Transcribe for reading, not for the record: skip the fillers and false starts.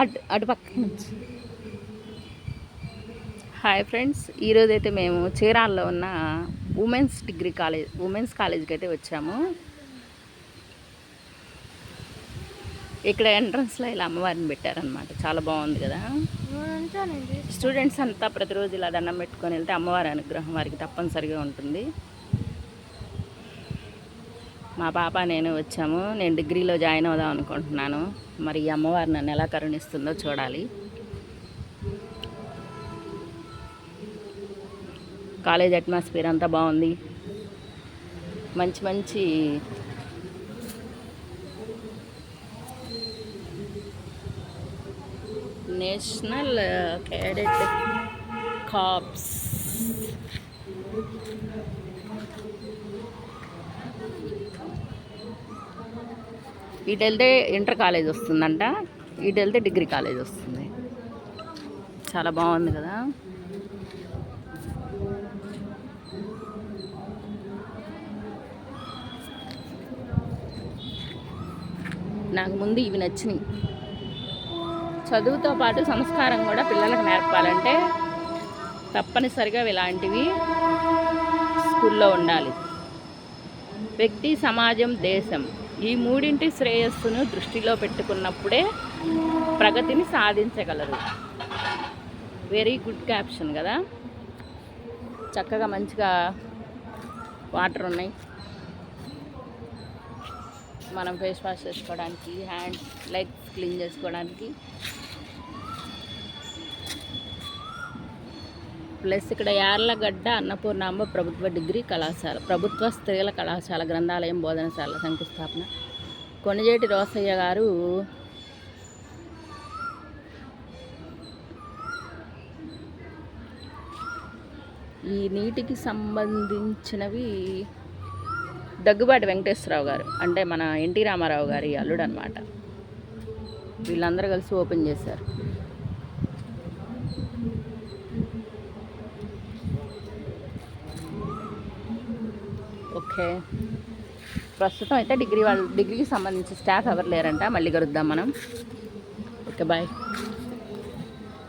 అటు పక్క నుంచి. హాయ్ ఫ్రెండ్స్, ఈరోజైతే మేము చీరాల్లో ఉన్న ఉమెన్స్ కాలేజ్కి అయితే వచ్చాము. ఇక్కడ ఎంట్రన్స్లో ఇలా అమ్మవారిని పెట్టారనమాట. చాలా బాగుంది కదా. స్టూడెంట్స్ అంతా ప్రతిరోజు ఇలా దండం పెట్టుకొని వెళ్తే అమ్మవారి అనుగ్రహం వారికి తప్పనిసరిగా ఉంటుంది. మా పాప నేను వచ్చాము. నేను డిగ్రీలో జాయిన్ అవుదాం అనుకుంటున్నాను. మరి ఈ అమ్మవారు నన్ను ఎలా కరుణిస్తుందో చూడాలి. కాలేజ్ అట్మాస్ఫియర్ అంతా బాగుంది. మంచి మంచి నేషనల్ క్యాడెట్ కార్ప్స్, ఇటు వెళ్తే ఇంటర్ కాలేజ్ వస్తుందంట, ఇటు వెళ్తే డిగ్రీ కాలేజ్ వస్తుంది. చాలా బాగుంది కదా. నాకు ముందు ఇవి నచ్చినాయి. చదువుతో పాటు సంస్కారం కూడా పిల్లలకు నేర్పాలంటే తప్పనిసరిగా ఇలాంటివి స్కూల్లో ఉండాలి. వ్యక్తి, సమాజం, దేశం ఈ మూడింటి శ్రేయస్సును దృష్టిలో పెట్టుకున్నప్పుడే ప్రగతిని సాధించగలరు. వెరీ గుడ్ క్యాప్షన్ కదా. చక్కగా మంచిగా వాటర్ ఉన్నాయి. మనం ఫేస్ వాష్ చేసుకోవడానికి, హ్యాండ్స్, లెగ్స్ క్లీన్ చేసుకోవడానికి. ప్లస్ ఇక్కడ యార్లగడ్డ అన్నపూర్ణాంబ ప్రభుత్వ డిగ్రీ కళాశాల, ప్రభుత్వ స్త్రీల కళాశాల, గ్రంథాలయం, బోధనశాల శంకుస్థాపన. కొణిజేటి రోసయ్య గారు ఈ నీటికి సంబంధించినవి దగ్గుబాటి వెంకటేశ్వరరావు గారు, అంటే మన ఎన్టీ రామారావు గారి అల్లుడు అనమాట. వీళ్ళందరూ కలిసి ఓపెన్ చేశారు. ఓకే, ప్రస్తుతం అయితే డిగ్రీకి సంబంధించి స్టాఫ్ ఎవరు లేరంట. మళ్ళీ కలుద్దాం మనం. Okay, bye.